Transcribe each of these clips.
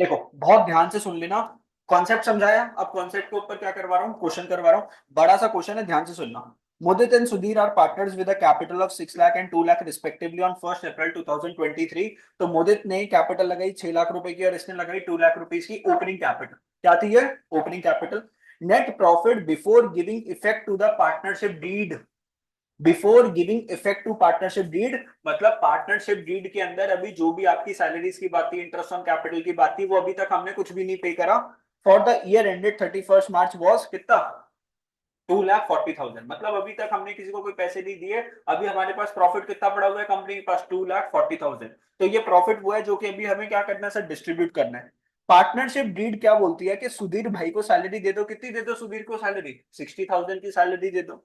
देखो बहुत ध्यान से सुन लेना, कॉन्सेप्ट समझाया, अब कॉन्सेप्ट के ऊपर क्या करवा रहा हूँ, क्वेश्चन करवा रहा हूँ। बड़ा सा क्वेश्चन है, ध्यान से सुनना। Mudit and Sudhir are partners with a capital of 6 lakh and 2 lakh respectively on 1st April 2023। तो मुदित ने कैपिटल लगाई 6 लाख रुपए की और इसने लगाई 2 लाख रुपीस की ओपनिंग कैपिटल। क्या थी ये? Opening capital. Net profit before giving effect to the partnership deed, before giving effect to partnership deed मतलब पार्टनरशिप डीड के अंदर अभी जो भी आपकी सैलरीज की बात थी, इंटरेस्ट ऑन कैपिटल की बात थी, वो अभी तक हमने कुछ भी नहीं पे करा। For the year ended 31 March was कितना? 2,40,000। मतलब अभी तक हमने किसी को कोई पैसे नहीं दिए। अभी हमारे पास प्रॉफिट कितना पड़ा हुआ है कंपनी के पास? 2,40,000। तो ये प्रॉफिट वो है जो कि अभी हमें क्या करना है सर? डिस्ट्रीब्यूट करना है। पार्टनरशिप डीड क्या बोलती है कि सुधीर भाई को सैलरी दे दो। कितनी दे दो सुधीर को सैलरी? 60,000 की सैलरी दे दो।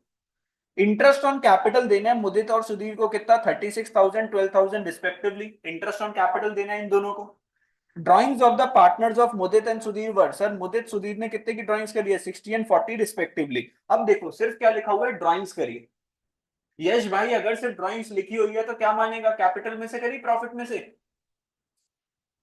इंटरेस्ट ऑन कैपिटल देना है मुदित और सुधीर को कितना? 36,000 12,000 रिस्पेक्टिवली। इंटरेस्ट ऑन कैपिटल देना है इन दोनों को। Drawings of the partners of Mudit and Sudhir were, sir Mudit Sudhir ने कितने की ड्राइंग्स करी है? 60 एंड 40 रिस्पेक्टिवली। अब देखो सिर्फ क्या लिखा हुआ है? ड्राइंग्स करिए। यश भाई अगर सिर्फ ड्राइंग्स लिखी हुई है तो क्या मानेगा? कैपिटल में से करी, प्रॉफिट में से?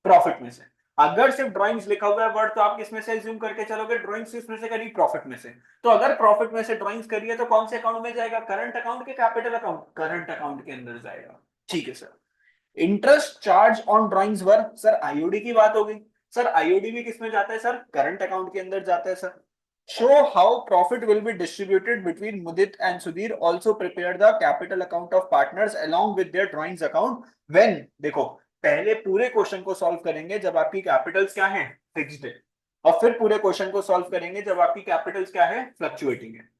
प्रॉफिट में से। अगर सिर्फ ड्राइंग्स लिखा हुआ है वर्ड तो आप किसमें से एज्यूम करके चलोगे? ड्राइंग्स किसमें से करी? प्रॉफिट में से। तो अगर प्रॉफिट में से ड्राइंग्स करी है तो कौन से अकाउंट में जाएगा? करंट अकाउंट के कैपिटल अकाउंट? करंट अकाउंट के अंदर जाएगा। ठीक है sir. Interest charge on drawings were, sir IOD की बात हो गई। सर आईओडी भी किसमें जाता है सर? करंट अकाउंट के अंदर जाता है sir. Show how profit will be distributed between Mudit and Sudhir, also prepare the capital account of partners along with their drawings account when. देखो पहले पूरे क्वेश्चन को सॉल्व करेंगे जब आपकी कैपिटल्स क्या है? फिक्स्ड है। और फिर पूरे क्वेश्चन को सॉल्व करेंगे जब आपकी कैपिटल्स क्या है? फ्लक्चुएटिंग है।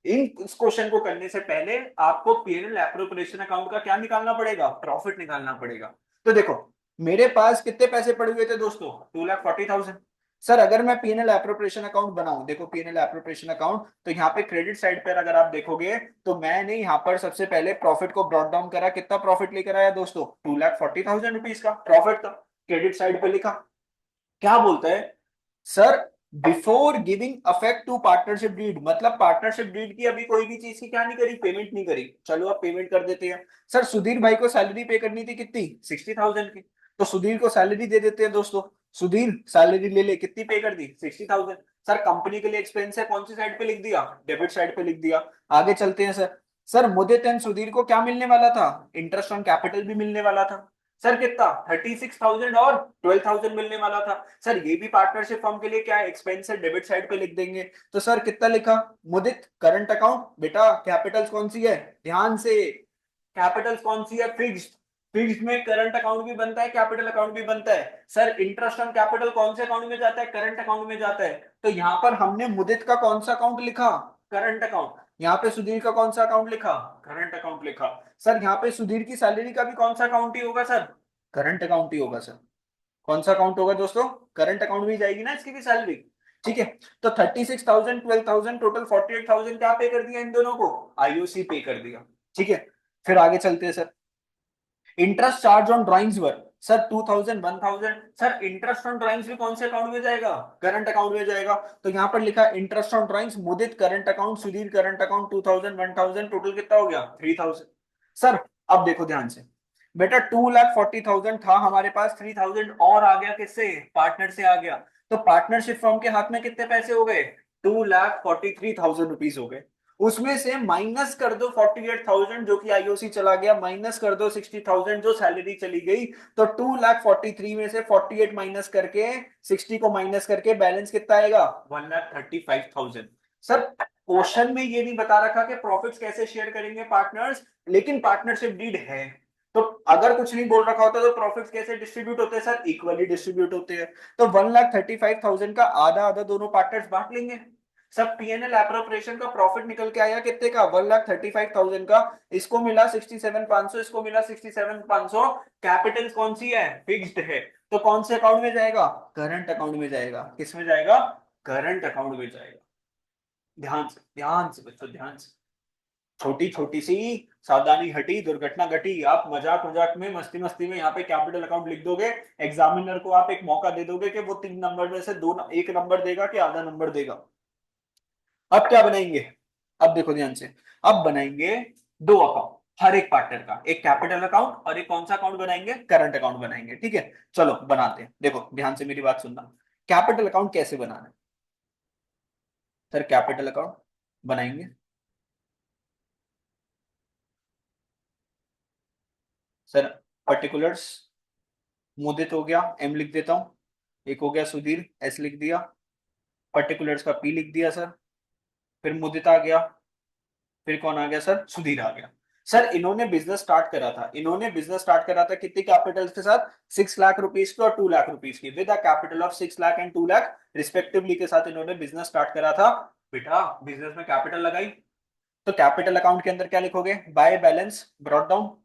इस क्वेश्चन को करने से पहले आपको पीएनएल एप्रोप्रिएशन अकाउंट का क्या निकालना पड़ेगा? प्रॉफिट निकालना पड़ेगा। तो देखो मेरे पास कितने पैसे पड़े हुए थे दोस्तों? 2,40,000। सर अगर मैं पीएनएल एप्रोप्रिएशन अकाउंट बनाऊं, देखो पीएनएल एप्रोप्रिएशन अकाउंट, तो यहाँ पे क्रेडिट साइड पर अगर आप देखोगे तो मैंने यहाँ पर सबसे पहले प्रॉफिट को ब्रॉट डाउन करा। कितना प्रॉफिट लेकर आया दोस्तों? 2,40,000 रुपीज का प्रॉफिट था। क्रेडिट साइड पे लिखा। क्या बोलता है sir? Before giving affect to partnership deed, मतलब पार्टनरशिप डीड की अभी कोई भी चीज की क्या नहीं करी? पेमेंट नहीं करी। चलो अब पेमेंट कर देते हैं। सर सुधीर भाई को सैलरी पे करनी थी कितनी? 60,000 की। तो सुधीर को सैलरी दे देते हैं दोस्तों। सुधीर सैलरी ले ले, कितनी पे कर दी? 60,000। सर कंपनी के लिए एक्सपेंस है, कौन सी साइड पे लिख दिया? डेबिट साइड पे लिख दिया। आगे चलते हैं sir. Sir Mudit and Sudhir को क्या मिलने वाला था? इंटरेस्ट ऑन कैपिटल भी मिलने वाला था। सर कितना? 36,000 और 12,000 मिलने वाला था। सर ये भी पार्टनरशिप फर्म के लिए क्या है? एक्सपेंस है, डेबिट साइड पे लिख देंगे। तो सर कितना लिखा? मुदित करंट अकाउंट, बेटा कैपिटल्स कौन सी है? ध्यान से, कैपिटल्स कौन सी है? फिक्स्ड। फिक्स्ड में करंट अकाउंट भी बनता है, कैपिटल अकाउंट भी बनता है। सर इंटरेस्ट ऑन कैपिटल कौन से अकाउंट में जाता है? करंट अकाउंट में जाता है। तो यहाँ पर हमने मुदित का कौन सा अकाउंट लिखा? Current account. यहाँ पे सुधीर का कौन सा अकाउंट लिखा? करंट अकाउंट लिखा। सर यहाँ पे सुधीर की सैलरी का भी कौन सा अकाउंट ही होगा सर? करंट अकाउंट ही होगा सर। कौन सा अकाउंट होगा दोस्तों? करंट अकाउंट में जाएगी ना इसकी भी सैलरी। ठीक है। तो 36,000 12,000 टोटल 48,000 क्या पे कर दिया इन दोनों को? आईओसी पे कर दिया। ठीक है। फिर आगे चलते हैं sir. Interest charge on drawings were, sir 2,000 1,000। Sir interest on drawings भी कौन से अकाउंट में जाएगा? करंट अकाउंट में जाएगा। तो यहाँ पर लिखा interest on drawings, Mudit current account, Sudhir current account, 2,000 1,000, total कितना हो गया? 3,000। सर अब देखो ध्यान से, बेटा 2,40,000 था हमारे पास, 3,000 और आ गया किससे? पार्टनर से आ गया। तो पार्टनरशिप फर्म के हाथ में कितने पैसे हो गए? 2,43,000 रुपीज हो गए। उसमें से माइनस कर दो 48,000 जो कि आईओसी चला गया, माइनस कर दो 60,000 जो सैलरी चली गई। तो 2,43,000 में से 48 माइनस करके, 60 को माइनस करके बैलेंस कितना आएगा? 1,35,000। सर क्वेश्चन में ये नहीं बता रखा कि प्रॉफिट्स कैसे शेयर करेंगे पार्टनर्स, लेकिन पार्टनरशिप डीड है। तो अगर कुछ नहीं बोल रखा होता तो प्रॉफिट्स कैसे डिस्ट्रीब्यूट होते हैं सर? इक्वली डिस्ट्रीब्यूट होते हैं। तो 1,35,000 का आधा आधा दोनों पार्टनर्स बांट लेंगे। सब पीएनएल एप्रोप्रिएशन का प्रॉफिट निकल के आया कितने का? 1,35,000 का। इसको मिला 67,500, इसको मिला 67,500। कैपिटल कौन सी है? फिक्स्ड है। तो कौन से अकाउंट में जाएगा? करंट अकाउंट में जाएगा। किस में जाएगा? करंट अकाउंट में जाएगा। ध्यान से बच्चों, ध्यान से। छोटी छोटी सी सावधानी हटी, दुर्घटना घटी। आप मजाक मजाक में, मस्ती मस्ती में यहाँ पे कैपिटल अकाउंट लिख दोगे। एग्जामिनर को आप एक मौका दे दोगे कि वो 3 नंबर में से दो, एक नंबर देगा कि आधा नंबर देगा। अब क्या बनाएंगे? अब देखो ध्यान से। अब बनाएंगे दो अकाउंट। हर एक पार्टनर का एक कैपिटल अकाउंट और एक कौन सा अकाउंट बनाएंगे, करंट अकाउंट बनाएंगे। ठीक है, चलो बनाते हैं। देखो ध्यान से मेरी बात सुनना। कैपिटल अकाउंट कैसे बनाना है सर? कैपिटल अकाउंट बनाएंगे सर, पर्टिकुलर्स मुदित हो गया, एम लिख देता हूं। एक हो गया सुधीर, एस लिख दिया। पर्टिकुलर्स का पी लिख दिया सर। फिर मुदित आ गया। फिर कौन आ गया सर? सुधीर आ गया। सर इन्होंने बिजनेस स्टार्ट करा था, इन्होंने बिजनेस स्टार्ट करा था कितनी कैपिटल के साथ? 6 लाख रुपीज की और 2 लाख रुपीज की, with a capital of 6 lakh and 2 lakh respectively के साथ इन्होंने बिजनेस स्टार्ट करा था। बेटा बिजनेस में कैपिटल लगाई, तो कैपिटल अकाउंट के अंदर क्या लिखोगे? By balance brought down.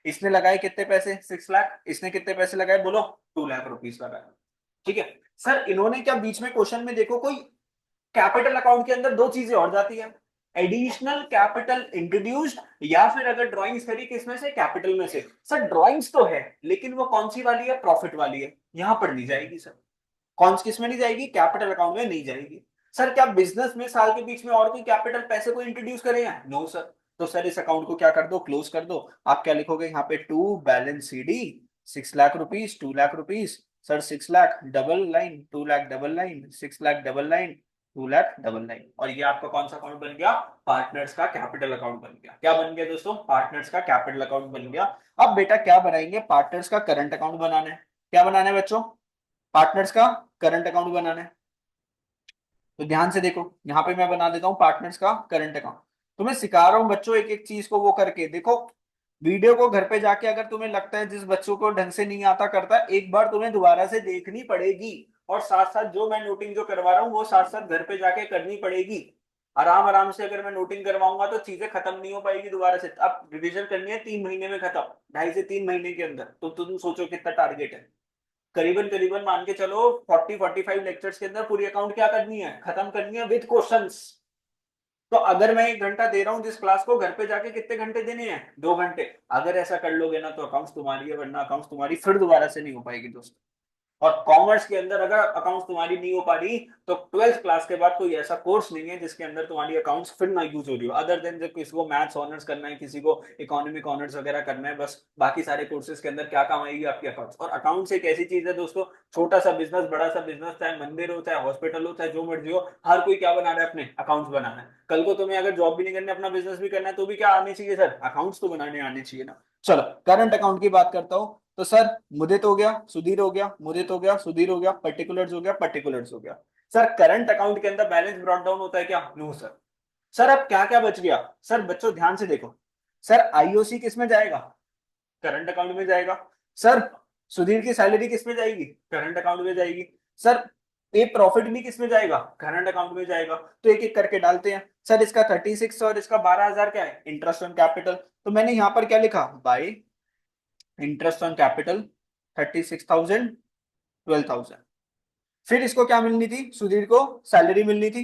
इसने लगाए कितने पैसे? 6 लाख। इसने कितने पैसे लगाए बोलो? 2 लाख रुपीज लगाए। ठीक है सर, इन्होंने क्या बीच में क्वेश्चन में देखो कोई कैपिटल अकाउंट के अंदर दो चीजें और जाती है, एडिशनल कैपिटल इंट्रोड्यूस्ड, या फिर अगर ड्राइंग्स करी किसमें से? कैपिटल में से। सर ड्राइंग्स तो है लेकिन वो कौन सी वाली है? प्रॉफिट वाली है, यहां पर नहीं जाएगी सर। कौन किस में नहीं जाएगी? कैपिटल अकाउंट में नहीं जाएगी। सर क्या बिजनेस में साल के बीच में और कोई कैपिटल पैसे को इंट्रोड्यूस करेगा? No sir. तो सर इस अकाउंट को क्या कर दो? क्लोज कर दो। आप क्या लिखोगे यहाँ पे? To balance CD 6 lakh rupees, 2 lakh rupees. Sir 6 lakh double line, 2 lakh double line, 6 lakh double line, 2 lakh double line. और ये आपका कौन सा अकाउंट बन गया? पार्टनर्स का कैपिटल अकाउंट बन गया। क्या बन गया दोस्तों? पार्टनर्स का कैपिटल अकाउंट बन गया। अब बेटा क्या बनाएंगे? पार्टनर्स का करंट अकाउंट बनाना है। क्या बनाना है बच्चों? पार्टनर्स का करंट अकाउंट बनाना है। तो ध्यान से देखो, यहां पे मैं बना देता हूं पार्टनर्स का करंट अकाउंट। तुम्हें सिखा रहा हूं बच्चों एक एक चीज को वो करके देखो। वीडियो को घर पे जाके अगर तुम्हें लगता है जिस बच्चों को ढंग से नहीं आता करता, एक बार तुम्हें दोबारा से देखनी पड़ेगी। और साथ साथ जो मैं नोटिंग जो करवा रहा हूँ वो साथ साथ घर पे जाके करनी पड़ेगी। आराम आराम से अगर मैं नोटिंग करवाऊंगा तो चीजें खत्म नहीं हो पाएगी दोबारा से। अब रिवीजन करनी है 3 महीने में खत्म, 2.5 से 3 महीने के अंदर। तो तुम सोचो कितना टारगेट है। करीबन करीबन मान के चलो 40-45 लेक्चर्स के अंदर पूरी अकाउंट क्या करनी है? खत्म करनी है विद क्वेश्चंस। तो अगर मैं 1 घंटा दे रहा हूं जिस क्लास को, घर पे जाके कितने घंटे देने हैं? 2 घंटे। अगर ऐसा कर लोगे ना तो अकाउंट्स तुम्हारी है, वरना अकाउंट्स तुम्हारी फिर दोबारा से नहीं हो पाएगी दोस्तों। और कॉमर्स के अंदर अगर अकाउंट्स तुम्हारी नहीं हो पा रही तो 12th क्लास के बाद कोई ऐसा कोर्स नहीं है जिसके अंदर तुम्हारी अकाउंट्स फिर ना यूज हो रही हो, अदर देन जब किसी को मैथ्स ऑनर्स करना है, किसी को इकोनॉमिक ऑनर्स वगैरह करना है, बस बाकी सारे कोर्सेज के अंदर क्या काम आएगी? आपकी अकाउंट्स। और अकाउंट्स एक ऐसी चीज है दोस्तों, छोटा सा बिजनेस, बड़ा सा बिजनेस, चाहे मंदिर हो, चाहे हॉस्पिटल हो, चाहे जो मर्जी हो, हर कोई क्या बना रहा है? अपने अकाउंट्स बनाना है। कल को तुम्हें अगर जॉब भी नहीं करनी, अपना बिजनेस भी करना है, तो भी क्या आने चाहिए सर? अकाउंट्स तो बनाने आने चाहिए ना। चलो करंट अकाउंट की बात करता हूं। तो सर मुदित हो गया, सुधीर हो गया, मुदित हो गया, सुधीर हो गया, पर्टिकुलर्स हो गया, पर्टिकुलर्स हो गया। सर करंट अकाउंट के अंदर बैलेंस ब्रॉट डाउन होता है क्या? No sir. सर अब क्या क्या बच गया? सर बच्चों ध्यान से देखो, सर आईओसी किस में जाएगा? करंट अकाउंट में जाएगा। सर सुधीर की सैलरी किस में जाएगी? करंट अकाउंट में जाएगी। सर ये प्रॉफिट भी किस में जाएगा? करंट अकाउंट में जाएगा। तो एक एक करके डालते हैं। सर इसका 36 और इसका 12,000 क्या है? Interest on capital. तो मैंने यहां पर क्या लिखा? Bye interest on capital 36,000, 12,000। फिर इसको क्या मिलनी थी? सुधीर को सैलरी मिलनी थी।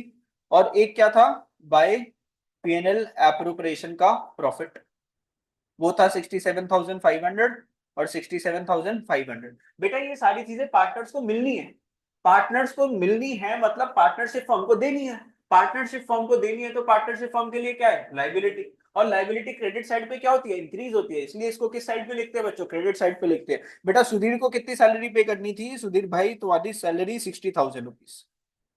और एक क्या था? बाय पीएनएल एप्रोप्रिएशन का प्रॉफिट, वो था 67,500 और 67,500। बेटा ये सारी चीजें पार्टनर्स को मिलनी है। पार्टनर्स को मिलनी है मतलब पार्टनरशिप फर्म को देनी है। पार्टनरशिप फर्म को देनी है तो पार्टनरशिप फर्म के लिए क्या है? लाइबिलिटी। और लाइबिलिटी क्रेडिट साइड पे क्या होती है? इंक्रीज होती है। इसलिए इसको किस साइड पे लिखते हैं बच्चों? क्रेडिट साइड पे लिखते हैं। बेटा सुधीर को कितनी सैलरी पे करनी थी? सुधीर भाई तुम्हारी सैलरी 60,000 रुपीज।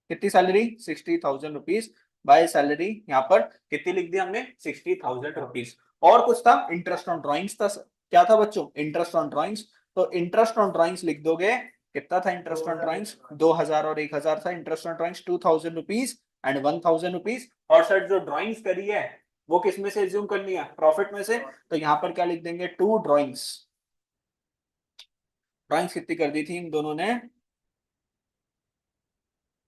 कितनी सैलरी? 60,000 रुपीज। बाय सैलरी यहाँ पर कितनी लिख दी हमने? 60,000 रुपीज। और कुछ था? इंटरेस्ट ऑन ड्रॉइंग्स था। क्या था बच्चों? Interest on drawings. तो इंटरेस्ट ऑन ड्रॉइंग्स लिख दोगे। कितना था इंटरेस्ट ऑन ड्रॉइंग्स? 2,000 और 1,000 था interest on drawings, 2,000 rupees and 1,000 rupees. और सर जो ड्रॉइंग्स करी है वो किस में से एज्यूम करनी है? प्रॉफिट में से। तो यहाँ पर क्या लिख देंगे? To drawings. ड्रॉइंग्स कितनी कर दी थी इन दोनों ने?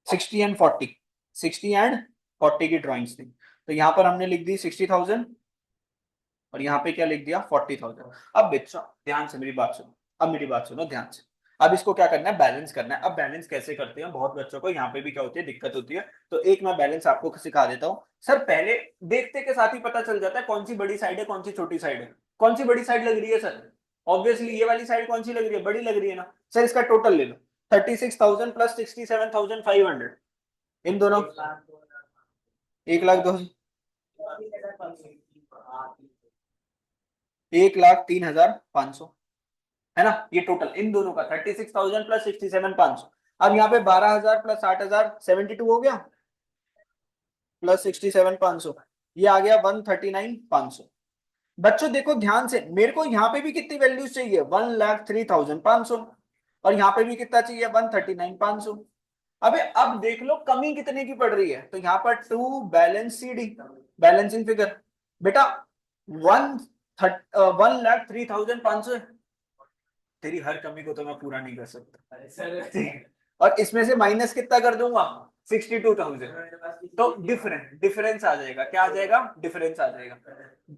60 एंड 40, 60 एंड 40 की ड्रॉइंग्स थी। तो यहाँ पर हमने लिख दी 60,000 और यहाँ पे क्या लिख दिया? 40,000। अब बच्चों ध्यान से मेरी बात सुनो, अब मेरी बात सुनो ध्यान से। अब इसको क्या करना है? बैलेंस करना है। अब बैलेंस कैसे करते हैं? बहुत बच्चों को यहाँ पे भी क्या होती है? दिक्कत होती है। तो एक मैं बैलेंस आपको सिखा देता हूँ। सर पहले देखते के साथ ही पता चल जाता है कौन सी बड़ी साइड है, कौन सी छोटी साइड है। कौन सी बड़ी साइड लग रही है सर? ऑब्वियसली ये वाली साइड कौन सी लग रही है? बड़ी लग रही है ना। सर इसका टोटल ले लो, 36,000 प्लस 67,500। इन दोनों 1,02,000। 1,03,500 है ना, ये टोटल इन दोनों का 36,000 प्लस 67,500। अब यहाँ पे 12,000 प्लस 60,000 72 हो गया, प्लस 67,500, ये आ गया 139,500। बच्चों देखो ध्यान से, मेरे को यहाँ पे भी कितनी वैल्यूज चाहिए, 1,03,500, और यहाँ पे भी कितना चाहिए, 139,500। अबे अब देख लो कमी कितने की पड़ रही है, तो यहाँ पर to balance C D, balancing figure बेटा 1,03,500। तेरी हर कमी को तो मैं पूरा नहीं कर सकता, ठीक है, और इसमें से माइनस कितना कर दूंगा, 62,000। तो डिफरेंस आ जाएगा, क्या आ जाएगा, डिफरेंस आ जाएगा।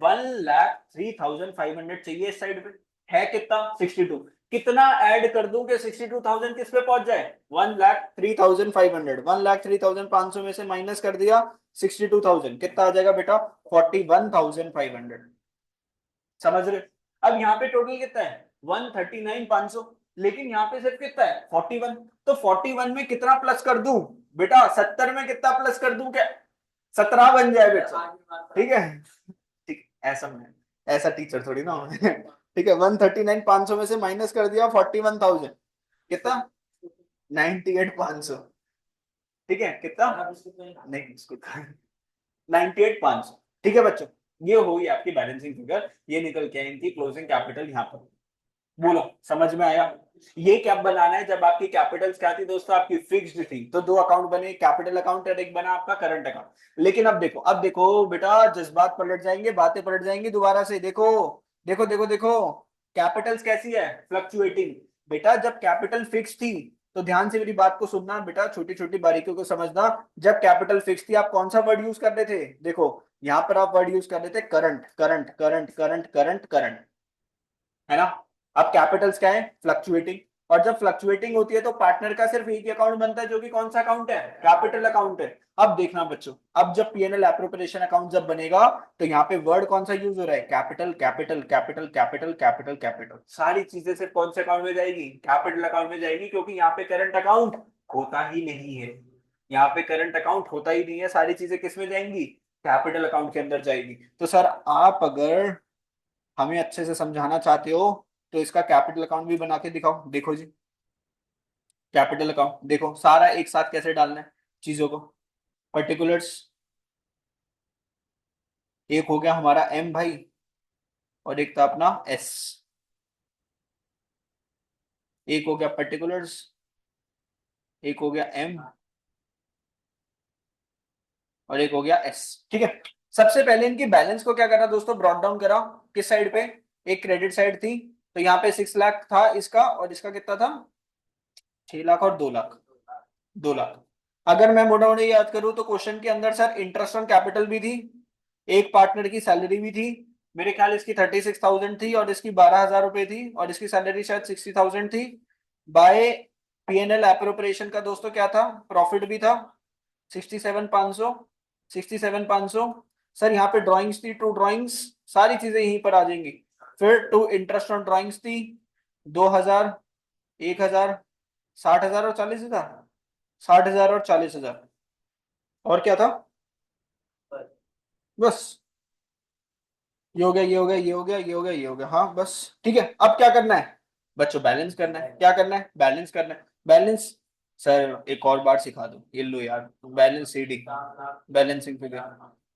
1,03,500 चाहिए इस साइड पे, है कितना, 62। कितना ऐड कर दूं कि 62,000 किस पे पहुंच जाए, 1,03,500। 1,03,500 में से माइनस कर दिया 62,000, कितना आ जाएगा बेटा, 41,500। समझ रहे, अब यहाँ पे टोटल कितना है, 139,500, लेकिन यहाँ पे सिर्फ कितना है, 41। तो 41 में कितना प्लस कर दूं बेटा, 70 में कितना प्लस कर दूं, क्या 17 बन जाए बेटा, ठीक है, ठीक, ऐसा में ऐसा टीचर थोड़ी ना हो। ठीक है, 139,500 में से माइनस कर दिया 41,000, कितना, 98,500, ठीक है, कितना, नहीं इसको 98,500। ठीक है बच्चों, ये हुई आपकी बैलेंसिंग फिगर, ये निकल के आई इनकी क्लोजिंग कैपिटल यहाँ पर। बोलो समझ में आया, ये क्या बनाना है, जब आपकी कैपिटल्स क्या थी दोस्तों, आपकी फिक्स्ड थी, तो दो अकाउंट बने, कैपिटल अकाउंट और एक बना आपका करंट अकाउंट। लेकिन अब देखो बेटा, जज्बात पलट जाएंगे, बातें पलट जाएंगी दोबारा से, देखो देखो देखो देखो, कैपिटल्स कैसी है, फ्लक्चुएटिंग। बेटा जब कैपिटल फिक्स थी, तो ध्यान से मेरी बात को सुनना बेटा, छोटी छोटी बारीकियों को समझना। जब कैपिटल फिक्स थी, आप कौन सा वर्ड यूज कर रहे थे, देखो यहाँ पर आप वर्ड यूज कर रहे थे current current current current current current, है ना। अब कैपिटल्स क्या है, फ्लक्चुएटिंग, और जब फ्लक्चुएटिंग होती है तो पार्टनर का सिर्फ एक ही अकाउंट बनता है, जो कि कौन सा अकाउंट है, कैपिटल अकाउंट है। अब देखना बच्चों, अब जब पीएनएल एप्रोप्रिएशन अकाउंट जब बनेगा, तो यहाँ पे वर्ड कौन सा यूज हो रहा है, capital capital capital capital capital capital, सारी चीजें सिर्फ कौन से अकाउंट में जाएगी, कैपिटल अकाउंट में जाएगी, क्योंकि यहाँ पे करंट अकाउंट होता ही नहीं है, यहाँ पे करंट अकाउंट होता ही नहीं है, सारी चीजें किस में जाएंगी, कैपिटल अकाउंट के अंदर जाएगी। तो सर आप अगर हमें अच्छे से समझाना चाहते हो, तो इसका कैपिटल अकाउंट भी बना के दिखाओ, देखो जी, कैपिटल अकाउंट देखो सारा एक साथ कैसे डालना है चीजों को, पर्टिकुलर्स, एक हो गया हमारा एम भाई, और एक था अपना एस, एक हो गया पर्टिकुलर्स, एक हो गया एम, और एक हो गया एस, ठीक है। सबसे पहले इनकी बैलेंस को क्या करा दोस्तों, ब्रॉट डाउन करा, किस साइड पे, एक क्रेडिट साइड थी, तो यहाँ पे 6 लाख था इसका, और इसका कितना था, 6 लाख और 2 लाख, 2 लाख। अगर मैं मोटा मोटी याद करूं, तो क्वेश्चन के अंदर सर इंटरेस्ट ऑन कैपिटल भी थी, एक पार्टनर की सैलरी भी थी, मेरे ख्याल इसकी 36,000 थी, और इसकी 12,000 रुपए थी, और इसकी सैलरी शायद 60,000 थी। बाय पीएनएल एप्रोप्रिएशन का दोस्तों क्या था, प्रॉफिट भी था 67,500, 67,500। सर यहाँ पे ड्राइंग्स थी, टू ड्राइंग्स, सारी चीजें यहीं पर आ जाएंगी। फिर टू इंटरेस्ट ऑन ड्राइंग्स थी, 2,000, 1,000, 60,000 और 40,000, 60,000 और 40,000, और क्या था, बस ये हो गया, ये हो गया, ये हो गया, ये हो गया, ये हो गया, हाँ बस। ठीक है, अब क्या करना है बच्चों, बैलेंस करना है, क्या करना है, बैलेंस करना है, बैलेंस। सर एक और बार सिखा दो, ये लो यार, balance CD, balancing figure,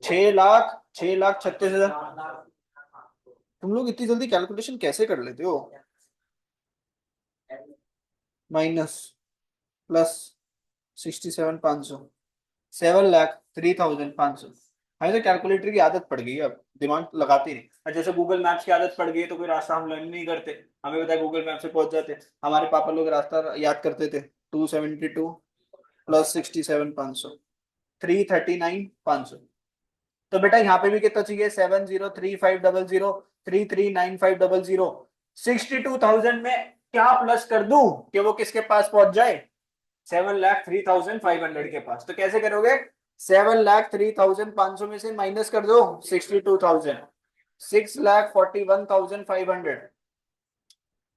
6 lakh, 6,36,000। तुम लोग इतनी जल्दी कैलकुलेशन कैसे कर लेते हो, माइनस प्लस 67,500, 7,03,500। हमें तो कैलकुलेटर की आदत पड़ गई है, अब दिमाग लगाते नहीं, और जैसे गूगल मैप्स की आदत पड़ गई है, तो कोई रास्ता हम लर्न नहीं करते, हमें पता है गूगल मैप से पहुंच जाते। हमारे पापा लोग रास्ता याद करते थे, 272 प्लस 67,500, 339,500। तो बेटा यहाँ पे भी कितना चाहिए, 7,035,000, 3,395,000, 62,000 में क्या प्लस कर दूं कि वो किसके पास पहुंच जाए, 7,03,500 के पास। तो कैसे करोगे, 7,03,500 में से माइनस कर दो 62,000, 6,41,500,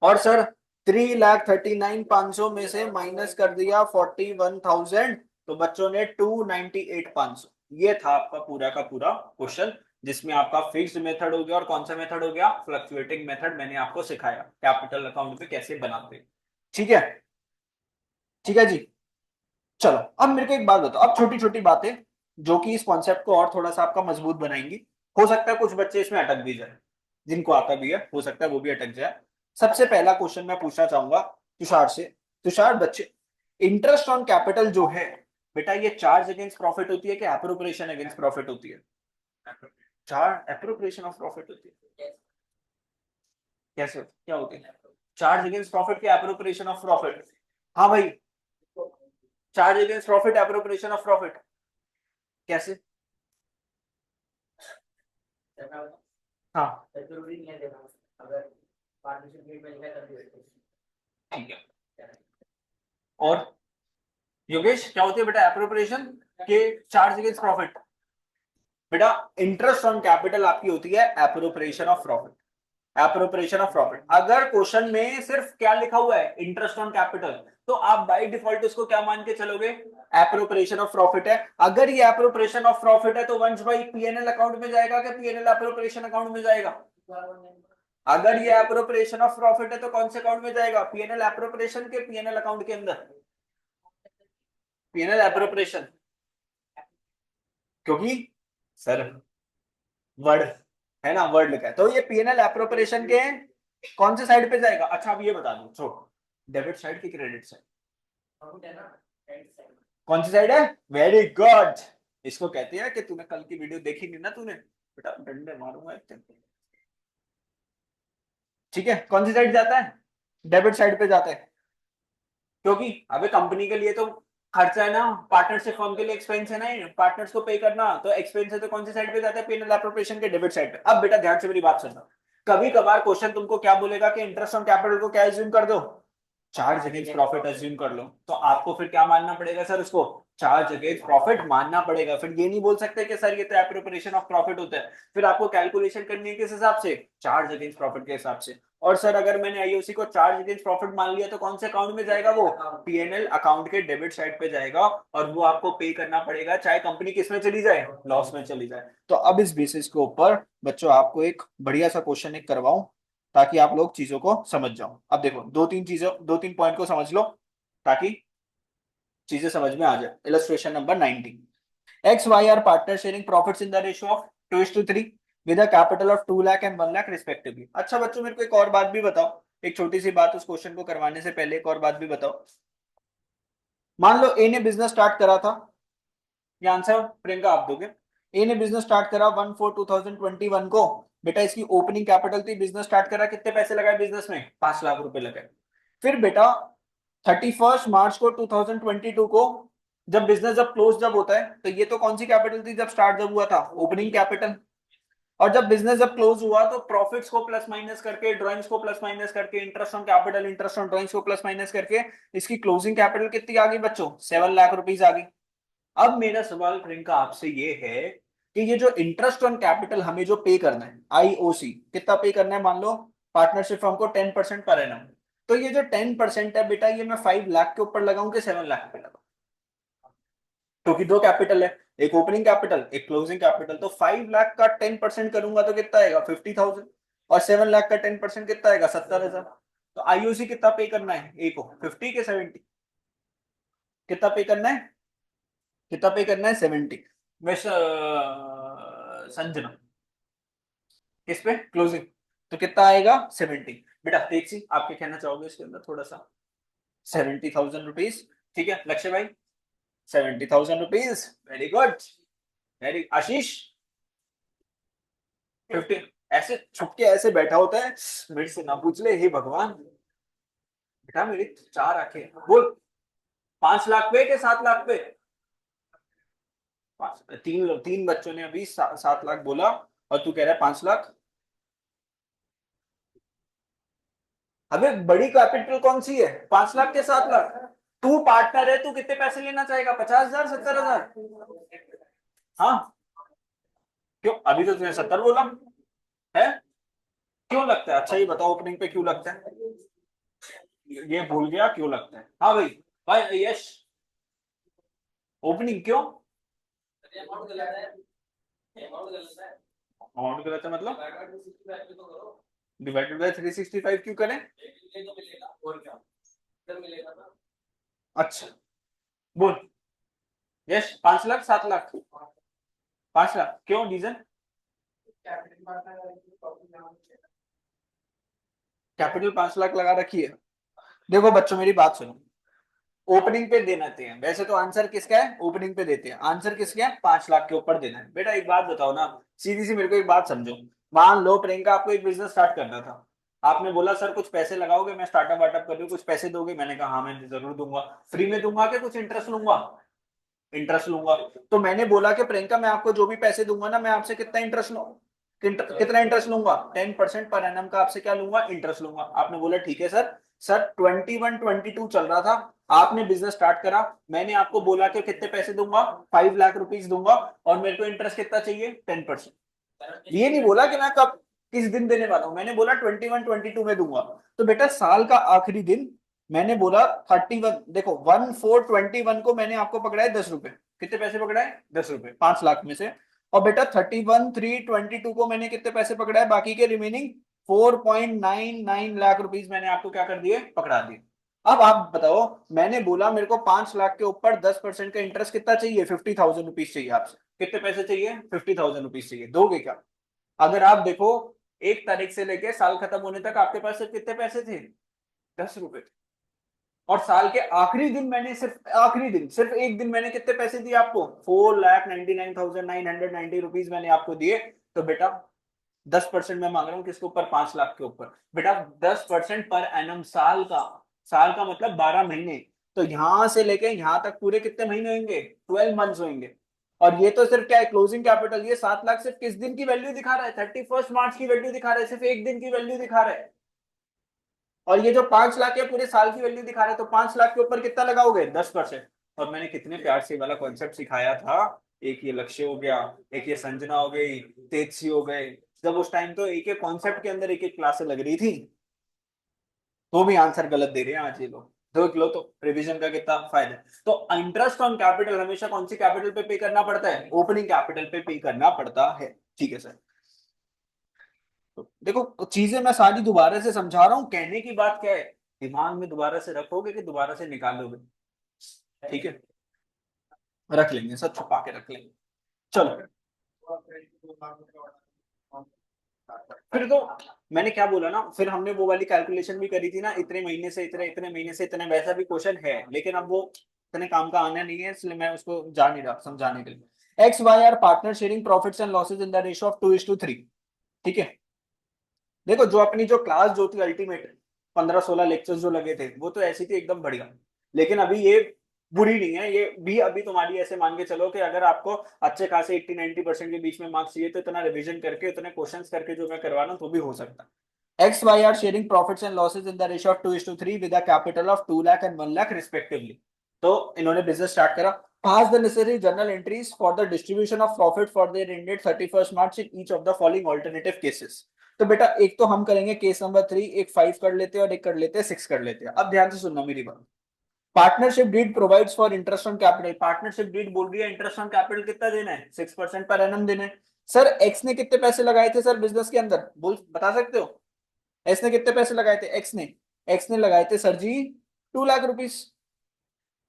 और सर 3,39,500 में से माइनस कर दिया 41,000, तो बच्चों ने 2,98,500। ये था आपका पूरा का पूरा क्वेश्चन, जिसमें आपका फिक्स्ड मेथड हो गया और कौन सा मेथड हो गया, फ्लक्चुएटिंग मेथड मैंने आपको सिखाया कैपिटल अकाउंट पे कैसे बनाते हैं। ठीक है, ठीक है जी। चलो अब मेरे को एक बात बताओ, अब छोटी छोटी बातें जो कि इस कॉन्सेप्ट को और थोड़ा सा आपका मजबूत बनाएंगी। हो सकता है कुछ बच्चे इसमें अटक भी जाए, जिनको आता भी है हो सकता है वो भी अटक जाए। सबसे पहला क्वेश्चन मैं पूछना चाहूंगा तुषार से। तुषार बच्चे, इंटरेस्ट ऑन कैपिटल जो है बेटा, ये चार्ज अगेंस्ट प्रॉफिट होती है कि एप्रोप्रिएशन अगेंस्ट प्रॉफिट होती है? चार्ज एप्रोप्रिएशन ऑफ प्रॉफिट होती है। कैसे, क्या होती है? चार्ज अगेंस्ट प्रॉफिट के एप्रोप्रिएशन ऑफ प्रॉफिट? हाँ भाई, charge against profit appropriation of profit कैसे? हाँ ठीक है। और योगेश क्या होती है बेटा एप्रोप्रिएशन के चार्ज अगेंस्ट प्रॉफिट? बेटा इंटरेस्ट ऑन कैपिटल आपकी होती है appropriation of profit. Appropriation of profit, अगर क्वेश्चन में सिर्फ क्या लिखा हुआ है इंटरेस्ट ऑन कैपिटल, तो आप बाय डिफॉल्ट उसको क्या मान के चलोगे, एप्रोप्रिएशन ऑफ प्रॉफिट है। अगर ये एप्रोप्रिएशन ऑफ प्रॉफिट है तो वंश भाई पीएनएल अकाउंट में जाएगा कि पीएनएल एप्रोप्रिएशन अकाउंट में जाएगा? अगर ये एप्रोप्रिएशन ऑफ प्रॉफिट है तो कौन से अकाउंट में जाएगा, पीएनएल एप्रोप्रिएशन के पीएनएल अकाउंट के अंदर? पीएनएल एप्रोप्रिएशन, क्योंकि सर वर्ड है ना, वर्ड लिखा है तो ये पीएनएल एप्रोप्रिएशन के कौन से साइड पे जाएगा? अच्छा अब ये बता दो, छोड़, डेबिट साइड की क्रेडिट साइड? कौन सी साइड है? Very good. इसको कहते हैं कि तूने कल की वीडियो देखी नहीं ना तूने, बेटा डंडे मारूंगा एक दिन। ठीक है, कौन सी साइड जाता है? डेबिट साइड पे जाता है, क्योंकि अबे कंपनी के लिए तो खर्चा है ना, पार्टनरशिप फर्म के लिए एक्सपेंस है ना, पार्टनर्स को पे करना, तो एक्सपेंस है तो कौन सी साइड पे जाता है, पीएनएल एप्रोप्रिएशन के डेबिट साइड पे। अब बेटा ध्यान से मेरी बात सुनना, कभी कभार क्वेश्चन तुमको क्या बोलेगा कि इंटरेस्ट ऑन कैपिटल को क्या एज्यूम कर दो, चार्ज अगेंस्ट प्रॉफिट अज्यूम कर लो, तो आपको फिर क्या मानना पड़ेगा सर, उसको चार्ज अगेंस्ट प्रॉफिट मानना पड़ेगा। फिर ये नहीं बोल सकते कि सर ये तो एप्रोप्रिएशन ऑफ प्रॉफिट होता है, फिर आपको कैलकुलेशन करनी है किस हिसाब से, चार्ज अगेंस्ट प्रॉफिट के हिसाब से। और सर अगर मैंने आईओसी को चार्ज अगेंस्ट प्रॉफिट मान लिया तो कौन से अकाउंट में जाएगा, वो पीएनएल अकाउंट के डेबिट साइड पे जाएगा, और वो आपको पे करना पड़ेगा चाहे कंपनी किस में चली जाए, लॉस में चली जाए। तो अब इस बेसिस के ऊपर बच्चों आपको एक बढ़िया सा क्वेश्चन एक करवाऊं, ताकि आप लोग चीजों को समझ जाओ। अब देखो दो तीन चीजों, दो तीन पॉइंट को समझ लो ताकि चीजें समझ में आ जाए। Illustration number 19, X Y R partner sharing profits in the ratio of 2:3 with a capital of 2 lakh and 1 lakh respectively. अच्छा बच्चों मेरे को एक और बात भी बताओ, एक छोटी सी बात, उस क्वेश्चन को करवाने से पहले एक और बात भी बताओ। मान लो ए ने बिजनेस स्टार्ट करा था, ये आंसर प्रियंका आप दोगे। ए ने बिजनेस स्टार्ट करा 1/4/2021 को, बेटा इसकी ओपनिंग कैपिटल थी, बिजनेस स्टार्ट करा, कितने पैसे लगाए बिजनेस में, 5 लाख रुपए लगाए। फिर बेटा 31 मार्च को 2022 को जब बिजनेस जब क्लोज जब होता है, तो ये तो कौन सी कैपिटल थी जब स्टार्ट जब हुआ था, ओपनिंग कैपिटल। और जब बिजनेस जब क्लोज हुआ तो प्रॉफिट्स को प्लस माइनस करके, ड्रॉइंग्स को प्लस माइनस करके, interest on capital interest on drawings को प्लस माइनस करके इसकी क्लोजिंग कैपिटल कितनी आ गई बच्चों, 7 लाख रुपीज आ गई। अब मेरा सवाल प्रियंका आपसे ये है कि ये जो इंटरेस्ट ऑन कैपिटल हमें जो पे करना है आईओसी, कितना पे करना है, मान लो पार्टनरशिप फर्म को 10% पर एनम, तो ये जो 10% है बेटा, ये मैं 5 लाख के ऊपर लगाऊं कि 7 लाख पे लगाऊं? क्योंकि दो कैपिटल है, एक ओपनिंग कैपिटल एक क्लोजिंग कैपिटल, तो 5 लाख का 10% करूंगा तो कितना आएगा, 50,000, और 7 लाख का 10% कितना आएगा, 70,000। तो आईओसी कितना पे करना है ए को, 50 के 70, कितना पे करना है, कितना पे करना है, 70। वैसे संजना किस पे, क्लोजिंग, तो कितना आएगा, 70। बेटा देख सी आप क्या कहना चाहोगे इसके अंदर थोड़ा सा, 70,000 रुपीज। ठीक है लक्ष्य भाई, 70,000 रुपीज, वेरी गुड। वेरी आशीष, 50, ऐसे छुप के ऐसे बैठा होता है, मेरे से ना पूछ ले, हे भगवान, बेटा मेरी चार आंखें, बोल 5 लाख पे के 7 लाख पे, तीन तीन बच्चों ने अभी 7 लाख बोला, और तू कह रहा है 5 लाख। अबे बड़ी कैपिटल कौन सी है, 5 लाख के 7 लाख? तू पार्टनर है, तू कितने पैसे लेना चाहेगा, 50,000 70,000? हाँ, क्यों, अभी तो तुमने 70 बोला है, क्यों लगता है, अच्छा ये बताओ ओपनिंग पे क्यों लगता है, ये भूल गया क्यों लगता है? हाँ भाई, भाई यश, ओपनिंग क्यों? अमाउंट गलत है मतलब डिवाइडेड बाय 365 क्यों करें? अच्छा बोल। यस 5 लाख 7 लाख 5 लाख क्यों रीजन? कैपिटल 5 लाख लगा रखी है। देखो बच्चों मेरी बात सुनो, ओपनिंग पे देना हैं, वैसे तो आंसर किसका है, ओपनिंग पे देते हैं, आंसर किसका है 5 लाख के ऊपर देना है। बेटा एक बात बताओ ना, सीधी सी मेरे को एक बात समझो। मान लो प्रियंका आपको एक बिजनेस स्टार्ट करना था, आपने बोला सर कुछ पैसे लगाओगे, मैं स्टार्टअप वार्टअप कर रही हूँ, कुछ पैसे दोगे? मैंने कहा हाँ मैं जरूर दूंगा। फ्री में दूंगा कि कुछ इंटरेस्ट लूंगा? इंटरेस्ट लूंगा। तो मैंने बोला कि प्रियंका मैं आपको जो भी पैसे दूंगा ना, मैं आपसे कितना इंटरेस्ट लूंगा, कितना इंटरेस्ट लूंगा? 10% पर एनम का आपसे क्या लूंगा, इंटरेस्ट लूंगा। आपने बोला ठीक है सर। सर 21-22 चल रहा था, आपने बिजनेस स्टार्ट करा, मैंने आपको बोला कि कितने पैसे दूंगा, 5 लाख रुपीज दूंगा, और मेरे को इंटरेस्ट कितना चाहिए, 10%। ये नहीं बोला कि मैं कब किस दिन देने वाला हूं, मैंने बोला 21-22 में दूंगा। तो बेटा साल का आखिरी दिन मैंने बोला 31, देखो 1/4/21 को मैंने आपको पकड़ा है 10 रुपए। कितने पैसे पकड़ा है? 10 रुपए 5 लाख में से। और बेटा 31/3/22 को मैंने कितने पैसे पकड़ा है, बाकी के रिमेनिंग 4.99 लाख रुपीज मैंने आपको क्या कर दिए, पकड़ा दिए। अब आप बताओ, मैंने बोला मेरे को 5 लाख के ऊपर 10% का इंटरेस्ट कितना चाहिए, 50,000 रुपीज चाहिए आपसे। कितने पैसे चाहिए, 50,000 रुपीज चाहिए, दोगे क्या? अगर आप देखो 1 तारीख से लेके साल खत्म होने तक आपके पास सिर्फ कितने पैसे थे, 10 रुपए। और साल के आखिरी दिन मैंने सिर्फ आखिरी दिन सिर्फ एक दिन मैंने कितने पैसे दिए आपको, 4,99,990 रुपीज मैंने आपको दिए। तो बेटा 10% मैं मांग रहा हूँ किसके ऊपर, 5 लाख के ऊपर। बेटा 10% पर एनम, साल का, साल का मतलब 12 महीने। तो यहां से लेके यहां तक पूरे कितने महीने होंगे, 12 मंथ्स होंगे। और ये तो सिर्फ क्या है, क्लोजिंग कैपिटल। ये 7 लाख सिर्फ किस दिन की वैल्यू दिखा रहा है, 31 मार्च की वैल्यू दिखा रहा है, सिर्फ एक दिन की वैल्यू दिखा रहा है। और ये जो 5 लाख है पूरे साल की वैल्यू दिखा रहे हैं। तो 5 लाख के ऊपर कितना लगाओगे, 10%। और मैंने कितने प्यार से वाला कॉन्सेप्ट सिखाया था, एक ये लक्ष्य हो गया, एक ये संजना हो गई, तेजसी हो गए। जब उस टाइम तो एक एक कॉन्सेप्ट के अंदर एक एक क्लासे लग रही थी, तो भी आंसर गलत दे रहे हैं आज ये लोग। देख लो तो रिवीजन का कितना फायदा है। तो इंटरेस्ट ऑन कैपिटल हमेशा कौन सी कैपिटल पे पे करना पड़ता है, ओपनिंग कैपिटल पे पे करना पड़ता है। ठीक है सर। तो देखो चीजें मैं सारी दोबारा से समझा रहा हूँ, कहने की बात क्या है, दिमाग में दोबारा से रखोगे कि दोबारा से निकालोगे? ठीक है, रख लेंगे, सब छुपा के रख लेंगे। चलो फिर तो मैंने क्या बोला ना, फिर हमने वो वाली कैलकुलेशन भी करी थी ना, इतने महीने से इतने, इतने महीने से इतने, वैसा भी क्वेश्चन है, लेकिन अब वो इतने काम का आना नहीं है, इसलिए मैं उसको जा नहीं रहा समझाने के लिए। X Y R partner sharing profits and losses in the ratio of 2:3। ठीक है। देखो जो अपनी जो क्लास जो थी अल्टीमेट, 15-16 लेक्चर्स जो लगे थे, वो तो ऐसी थी एकदम बढ़िया। लेकिन अभी ये बुरी नहीं है, ये भी अभी तुम्हारी ऐसे मान के चलो कि अगर आपको अच्छे खासे 80-90% के बीच में मार्क्स चाहिए, तो इतना रिवीजन करके इतने क्वेश्चंस करके जो मैं करवा रहा हूं तो भी हो सकता है। X Y are sharing profits and losses in the ratio of 2:3 with a capital of 2 lakh and 1 lakh respectively. तो इन्होंने बिजनेस स्टार्ट करा। Pass the necessary journal entries for the distribution of profit for the year ended 31 March in each of the following alternative cases. तो बेटा एक तो हम करेंगे case number 3, एक 5 कर लेते हैं और एक कर लेते हैं 6 कर लेते हैं। अब ध्यान से सुनना मेरी बात। Partnership deed provides for interest on capital. Partnership deed बोल रही है इंटरेस्ट ऑन कैपिटल कितना देना है, 6% पर एनम देना है। सर एक्स ने कितने पैसे लगाए थे सर बिजनेस के अंदर, बोल बता सकते हो? एक्स ने कितने पैसे लगाए थे, एक्स ने लगाए थे सर जी 2 लाख रुपीज।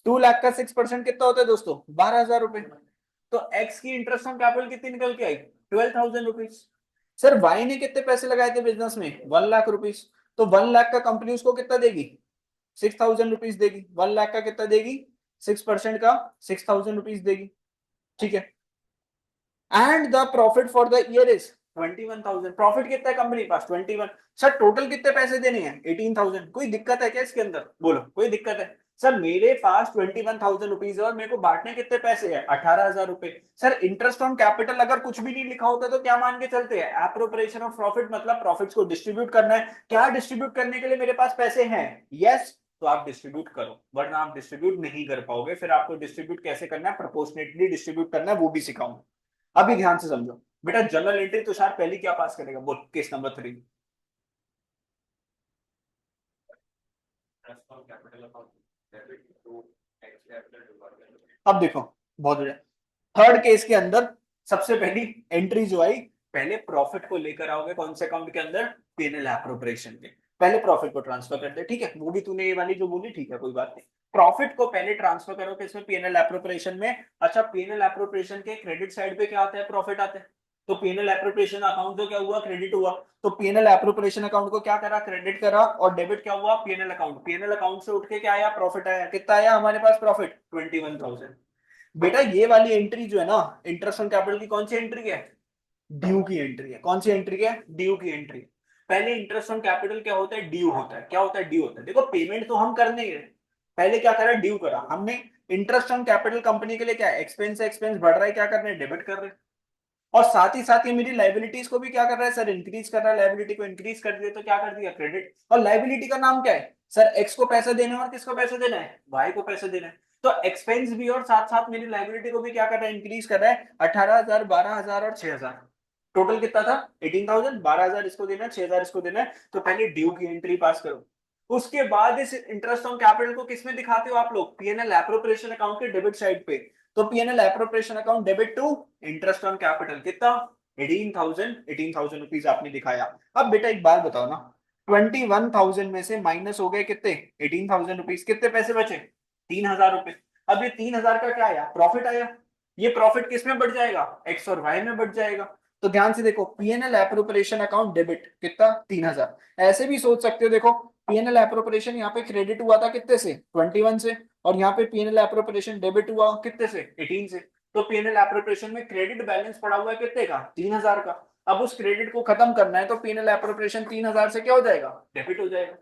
2 लाख का 6% कितना होता है दोस्तों, 12,000 रुपए। तो एक्स की इंटरेस्ट ऑन कैपिटल कितनी निकल के आई, 12,000 रुपीज। सर वाई ने कितने पैसे लगाए थे बिजनेस में, 1 लाख रुपीज। तो 1 लाख का कंपनी उसको कितना देगी, 6,000 रुपीज देगी। 1 लाख का कितना देगी, 6% का 6,000 रुपीज देगी। ठीक है। And the profit for the year is 21,000। Profit कितना है कंपनी के पास, 21। सर टोटल कितने पैसे देने हैं, 18,000। कोई दिक्कत है क्या इसके अंदर, बोलो कोई दिक्कत है? सर मेरे पास 21,000 रुपीज है और मेरे को बांटने कितने पैसे हैं, 18,000 रुपए। सर इंटरेस्ट ऑन कैपिटल अगर कुछ भी नहीं लिखा होता तो क्या मान के चलते हैं, एप्रोप्रिएशन ऑफ प्रॉफिट, मतलब प्रॉफिट्स को डिस्ट्रीब्यूट करना है। क्या डिस्ट्रीब्यूट करने के लिए मेरे पास पैसे हैं, यस। तो आप डिस्ट्रीब्यूट करो, वरना आप डिस्ट्रीब्यूट नहीं कर पाओगे। फिर आपको डिस्ट्रीब्यूट कैसे करना है, प्रोपोर्शनेटली डिस्ट्रीब्यूट करना है, वो भी सिखाऊंगा। अभी ध्यान से समझो। बेटा जनरल एंट्री तुषार पहली क्या पास करेगा, बोल केस नंबर 3। अब देखो बहुत बढ़िया, थर्ड केस के अंदर सबसे पहली एंट्री जो आई, पहले प्रॉफिट को लेकर आओगे कौन से अकाउंट के अंदर, पीएनएल एप्रोप्रिएशन के, पहले प्रॉफिट को ट्रांसफर कर दे, ठीक है, वो भी तूने ये वाली जो बोली, ठीक है कोई बात नहीं, प्रॉफिट को पहले ट्रांसफर करो किसमें, पीएनएल एप्रोप्रिएशन में। अच्छा, पीएनएल एप्रोप्रिएशन के क्रेडिट साइड पे क्या आता है, प्रॉफिट आता है, तो पीएनएल एप्रोप्रिएशन अकाउंट तो क्या हुआ, क्रेडिट हुआ, तो पीएनएल एप्रोप्रिएशन अकाउंट को क्या करा, क्रेडिट करा, और डेबिट क्या हुआ, पीएनएल अकाउंट, पीएनएल अकाउंट से उठ के क्या आया, प्रॉफिट आया, कितना आया हमारे पास प्रॉफिट, 21,000। बेटा ये वाली एंट्री जो है ना, इंटरेस्ट ऑन कैपिटल की कौन सी एंट्री है, ड्यू की एंट्री है, कौन सी एंट्री है, ड्यू की एंट्री। पहले इंटरेस्ट ऑन कैपिटल क्या होता है, ड्यू होता है, क्या होता है, ड्यू होता है, देखो पेमेंट तो हम करने ही रहे, पहले क्या करा, ड्यू करा हमने, इंटरेस्ट ऑन कैपिटल कंपनी के लिए क्या है, एक्सपेंस है, एक्सपेंस बढ़ रहा है, क्या कर रहे हैं, डेबिट कर रहे हैं, और साथ ही साथ ये मेरी लाइबिलिटीज को भी क्या कर रहा है सर, इंक्रीज कर रहा है, लाइबिलिटी को इंक्रीज कर दिया तो क्या कर दिया, क्रेडिट, और लाइबिलिटी का नाम क्या है सर, एक्स को पैसा देना है और किसको पैसा देना है, वाई को पैसा देना है, तो एक्सपेंस भी और साथ साथ मेरी लाइबिलिटी को भी क्या कर रहा है, इंक्रीज कर रहा है, 18,000, 12,000 और 6,000, टोटल कितना था, 18,000, 12,000 इसको देना है, 6,000 इसको देना है, तो पहले ड्यू की एंट्री पास करो, उसके बाद इस इंटरेस्ट ऑन कैपिटल को किसमें दिखाते हो आप लोग, पीएनएल एप्रोप्रिएशन अकाउंट के डेबिट साइड पे, तो PNL appropriation account debit to interest on capital, कितना, 18,000 रुपीज आपने दिखाया। अब बेटा एक बात बताओ ना, 21,000 में से माइनस हो गए कितने, 18,000 रुपीज, कितने पैसे बचे, 3,000 रुपए। अब ये 3,000 का क्या आया, प्रॉफिट आया, ये प्रॉफिट किस में बढ़ जाएगा, एक्स और वाई में बढ़ जाएगा, तो ध्यान से देखो, पीएनएल एप्रोप्रिएशन अकाउंट डेबिट कितना, 3,000, ऐसे भी सोच सकते हो, देखो पीएनएल एप्रोप्रिएशन यहाँ पे क्रेडिट हुआ था कितने से, 21 से, और यहाँ पे पीएनएल एप्रोप्रिएशन डेबिट हुआ कितने से, 18 से, तो पीएनएल एप्रोप्रिएशन में क्रेडिट बैलेंस पड़ा हुआ है कितने का, 3,000 का, अब उस क्रेडिट को खत्म करना है तो पीएनएल एप्रोप्रिएशन 3,000 से क्या हो जाएगा, डेबिट हो जाएगा,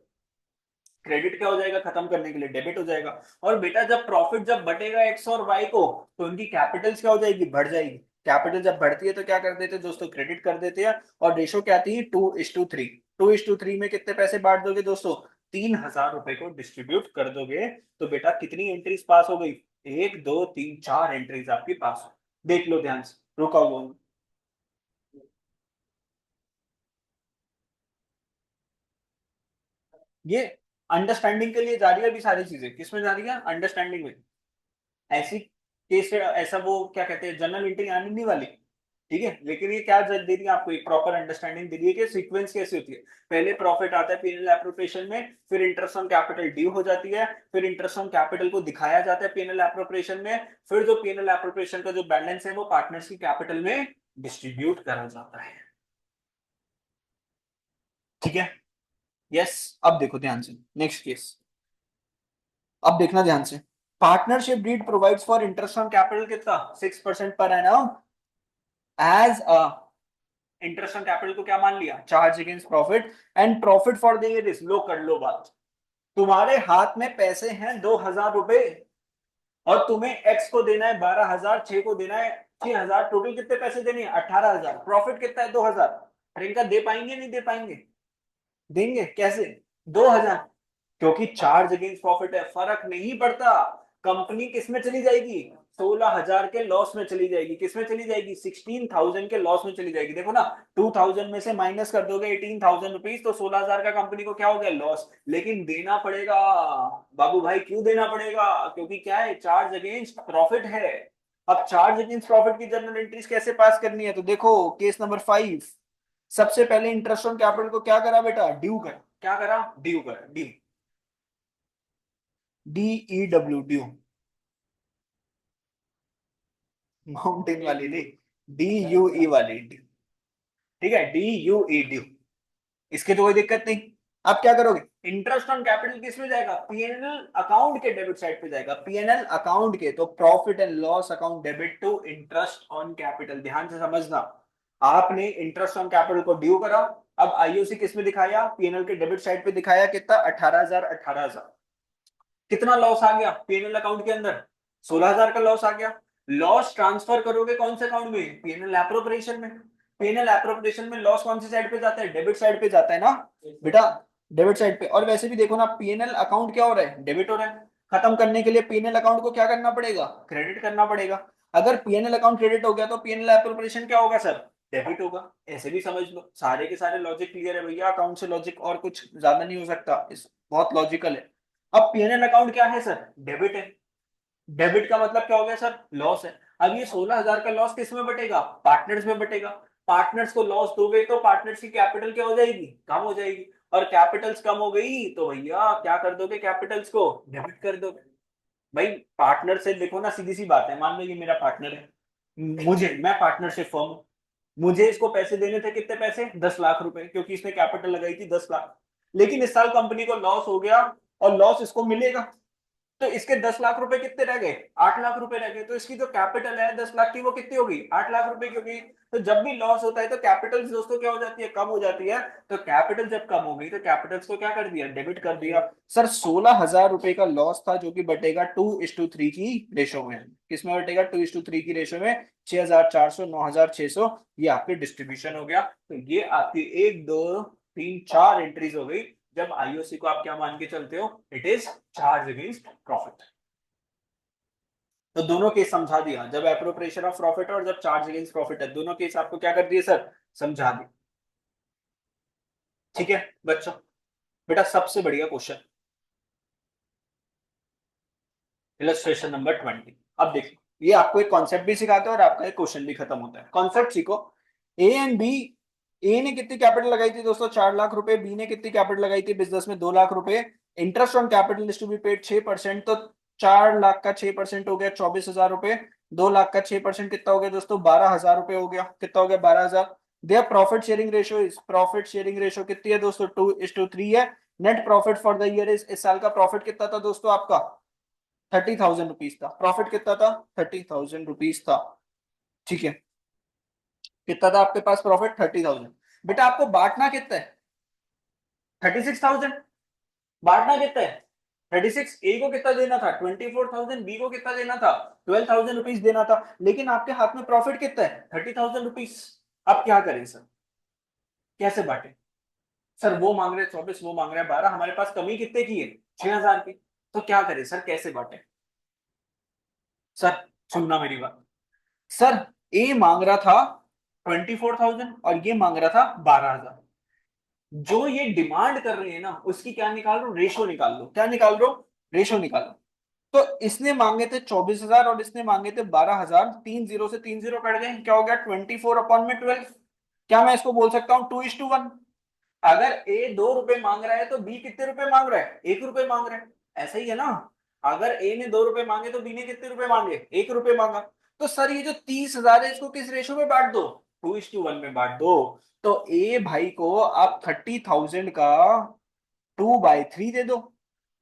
क्रेडिट क्या हो जाएगा, खत्म करने के लिए डेबिट हो जाएगा, और बेटा जब प्रॉफिट जब बढ़ेगा एक्स और वाई को, तो उनकी कैपिटल्स क्या हो जाएगी, बढ़ जाएगी, कैपिटल जब बढ़ती है तो क्या कर देते हैं दोस्तों, क्रेडिट कर देते हैं, और रेशो क्या आती है, 2:3, 2:3 में कितने पैसे बांट दोगे दोस्तों, 3,000 रुपए को डिस्ट्रीब्यूट कर दोगे, तो बेटा कितनी एंट्रीज पास हो गई, 1, 2, 3, 4 एंट्रीज आपकी पास हो, देख लो ध्यान से, रुका हुआ हूं। ये अंडरस्टैंडिंग के लिए जा रही है अभी सारी चीजें, किसमें जा रही है, अंडरस्टैंडिंग में, ऐसी केस ऐसा वो क्या कहते हैं, जनरल एंट्री आने नहीं वाली, ठीक है, लेकिन ये क्या दे रही है आपको, एक प्रॉपर अंडरस्टैंडिंग दे रही है कि सीक्वेंस कैसे होती है, पहले प्रॉफिट आता है पीएनएल एप्रोप्रिएशन में, फिर इंटरेस्ट ऑन कैपिटल ड्यू हो जाती है, फिर इंटरेस्ट ऑन कैपिटल को दिखाया जाता है पीएनएल एप्रोप्रिएशन में, फिर जो पीएनएल एप्रोप्रिएशन का जो बैलेंस है वो पार्टनर्स की कैपिटल में डिस्ट्रीब्यूट करा जाता है, ठीक है, यस। अब देखो ध्यान से, नेक्स्ट केस, अब देखना ध्यान से, partnership deed provides for interest on capital कितना, 6% per annum, as a, interest on capital को क्या मान लिया, charge against profit, and profit for the year is, लो कर लो बात, तुम्हारे हाथ में पैसे हैं 2,000 रुपए, और तुम्हें एक्स को देना है 12,000, 6 को देना है 6,000, टोटल कितने पैसे देने हैं, 18,000, प्रॉफिट कितना है, 2,000, प्रियंका दे पाएंगे नहीं दे पाएंगे, देंगे कैसे, 2,000, क्योंकि चार्ज अगेंस्ट प्रॉफिट है, फर्क नहीं पड़ता, कंपनी किस में चली जाएगी, 16,000 के लॉस में चली जाएगी, किस में चली जाएगी, 16,000 के लॉस में चली जाएगी, देखो ना, 2,000 में से माइनस कर दोगे 18,000 रुपीज, तो 16,000 का कंपनी को क्या हो गया, लॉस, लेकिन देना पड़ेगा, बाबू भाई क्यों देना पड़ेगा, क्योंकि क्या है, चार्ज अगेंस्ट प्रॉफिट है। अब चार्ज अगेंस्ट प्रॉफिट की जर्नल एंट्रीज कैसे पास करनी है, तो देखो केस नंबर 5, सबसे पहले इंटरेस्ट ऑन कैपिटल को क्या करा बेटा, ड्यू कर, क्या करा, ड्यू कर, ड्यू, DEW, ड्यू, माउंटेन वाली नहीं, DUE वाली ड्यू, ठीक है, DUE ड्यू, इसके तो कोई दिक्कत नहीं। अब क्या करोगे, इंटरेस्ट ऑन कैपिटल किस में जाएगा, पीएनएल अकाउंट के डेबिट साइड पे जाएगा, पीएनएल अकाउंट के, तो profit and loss account debit to interest on capital, ध्यान से समझना, आपने इंटरेस्ट ऑन कैपिटल को ड्यू करा, अब आईओसी किस में दिखाया, पीएनएल के डेबिट साइड पे दिखाया, कितना, 18,000, 18,000, कितना लॉस आ गया पीएनएल अकाउंट के अंदर, 16,000 का लॉस आ गया, लॉस ट्रांसफर करोगे कौन से अकाउंट में, पीएनएल एप्रोप्रिएशन में, पीएनएल एप्रोप्रिएशन में लॉस कौन सी साइड पे जाता है, डेबिट साइड पे जाता है ना बेटा, डेबिट साइड पे, और वैसे भी देखो ना पीएनएल अकाउंट क्या हो रहा है, डेबिट हो रहा है, खत्म करने के लिए पीएनएल अकाउंट को क्या करना पड़ेगा, क्रेडिट करना पड़ेगा, अगर पीएनएल अकाउंट क्रेडिट हो गया तो पीएनएल एप्रोप्रिएशन क्या होगा सर, डेबिट होगा, ऐसे भी समझ लो, सारे के सारे लॉजिक क्लियर है भैया, अकाउंट से लॉजिक और कुछ ज्यादा नहीं हो सकता, इस बहुत लॉजिकल है। अब पीएनएल अकाउंट क्या है सर, डेबिट है, डेबिट का मतलब क्या हो गया सर, लॉस है, अब ये 16,000 का लॉस किस में बटेगा, पार्टनर्स में बटेगा, पार्टनर्स को लॉस दोगे तो पार्टनर्स की कैपिटल क्या हो जाएगी, कम हो जाएगी। और कैपिटल्स कम हो गई तो भैया क्या कर दोगे, कैपिटल्स को डेबिट कर दोगे। भाई पार्टनर से देखो ना, सीधी सी बात है, मान लो ये मेरा पार्टनर है, मैं पार्टनरशिप फर्म हूं, मुझे इसको पैसे देने थे, कितने पैसे, 10 लाख रुपए, क्योंकि इसने कैपिटल लगाई थी 10 लाख। लेकिन इस साल कंपनी को लॉस हो गया और लॉस इसको मिलेगा, तो इसके 10 लाख रुपए कितने रह गए, 8 लाख रुपए रह गए। तो इसकी जो कैपिटल है 10 लाख की, वो कितनी होगी, 8 लाख रुपए की होगी। तो जब भी लॉस होता है तो कैपिटल दोस्तों क्या हो जाती है, कम हो जाती है। तो कैपिटल जब कम हो गई तो कैपिटल्स को क्या कर दिया, डेबिट कर दिया। सर 16,000 रुपए का लॉस था, जो कि बटेगा 2:3 की रेशो में। किसमें बटेगा, 2:3 की रेशो में। 6,400, 9,600, ये आपके डिस्ट्रीब्यूशन हो गया। तो ये आपकी 1, 2, 3, 4 एंट्रीज हो गई। जब आईओसी को आप क्या मान के चलते हो, it is charge against profit. तो दोनों केस समझा दिया, जब एप्रोप्रिएशन ऑफ प्रॉफिट और जब चार्ज अगेंस्ट प्रॉफिट है, दोनों केस आपको क्या कर दिए सर, समझा दिए। ठीक है बच्चों, बेटा सबसे बढ़िया क्वेश्चन, इलस्ट्रेशन नंबर 20। अब देखो, ये आपको एक कॉन्सेप्ट भी सिखाता है और आपका एक क्वेश्चन भी खत्म होता है। कॉन्सेप्ट सीखो। ए एंड बी, ए ने कितनी कैपिटल लगाई थी दोस्तों, 4 लाख रुपए। बी ने कितनी कैपिटल लगाई थी बिजनेस में, 2 लाख रुपए। Interest on capital is to be paid 6%। तो 4 लाख का 6% हो गया 24,000 रुपए। 2 लाख का 6% कितना हो गया दोस्तों, 12,000 रुपए हो गया। कितना हो गया, 12,000। Their profit sharing ratio is, profit sharing ratio कितनी है दोस्तों, 2:3 है। Net profit for the year is, इस साल का प्रॉफिट कितना था दोस्तों आपका, 30,000 रुपीज था। प्रॉफिट कितना था, 30,000 रुपीज था। ठीक है, कितना था आपके पास प्रॉफिट, 30,000। बेटा आपको बांटना कितना है, 36,000। बांटना कितना है, 36। ए को कितना देना था, 24,000। बी को कितना देना था, 12,000 रुपीज देना था। लेकिन आपके हाथ में प्रॉफिट कितना है, 30,000 रुपीज। अब क्या करें सर, कैसे बांटे। सर वो मांग रहे 24, वो मांग रहे 12, हमारे पास कमी कितने की है, 6,000 की। तो क्या करें सर, कैसे बांटे। सर सुनना मेरी बात, सर ए मांग रहा था 24,000 और ये मांग रहा था 12,000। जो ये डिमांड कर रहे हैं ना, उसकी क्या निकाल लो, रेशो निकाल लो। क्या निकाल लो, रेशो निकाल लो। तो इसने मांगे थे 24,000 और इसने मांगे थे 12,000। 3 जीरो से 3 जीरो कट गए, क्या हो गया, 24/12। क्या मैं इसको बोल सकता हूँ 2:1। अगर ए 2 रुपए मांग रहा है तो बी कितने रुपए मांग रहा है, 1 रुपए मांग रहा है। ऐसा ही है ना, अगर ए ने 2 रुपए मांगे तो बी ने कितने रुपए मांगे, 1 रुपए मांगा। तो सर ये जो 30,000 है, इसको किस रेशो में बांट दो, 2:1 में बांट दो। तो ए भाई को आप 30,000 का 2/3 दे दो,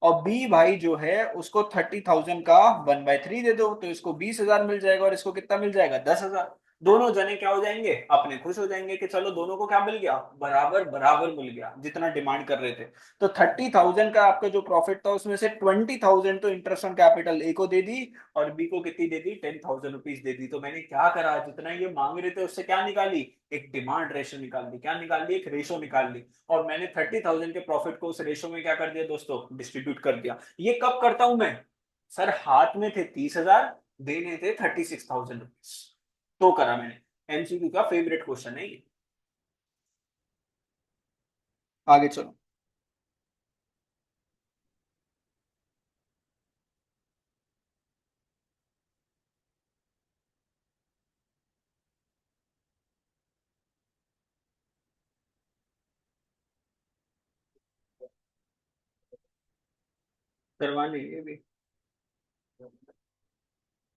और बी भाई जो है उसको 30,000 का 1/3 दे दो। तो इसको 20,000 मिल जाएगा और इसको कितना मिल जाएगा, 10,000। दोनों जने क्या हो जाएंगे, अपने खुश हो जाएंगे कि चलो दोनों को क्या मिल गया, बराबर बराबर मिल गया, जितना डिमांड कर रहे थे। तो 30,000 का आपका जो प्रॉफिट था, उसमें से 20,000 तो इंटरेस्ट ऑन कैपिटल ए को दे दी, और बी को कितनी दे दी, 10,000 रुपीज दे दी। तो मैंने क्या करा, जितना ये मांग रहे थे उससे क्या निकाली, एक डिमांड रेशो निकाल दी। क्या निकाल ली, एक रेशो निकाल ली। और मैंने 30,000 के प्रॉफिट को उस रेशो में क्या कर दिया दोस्तों, डिस्ट्रीब्यूट कर दिया। ये कब करता हूं मैं, सर हाथ में थे 30,000, देने थे 36,000 रुपीज, तो करा मैंने। एमसीक्यू का फेवरेट क्वेश्चन है ये। आगे चलो। करवा लेंगे भी।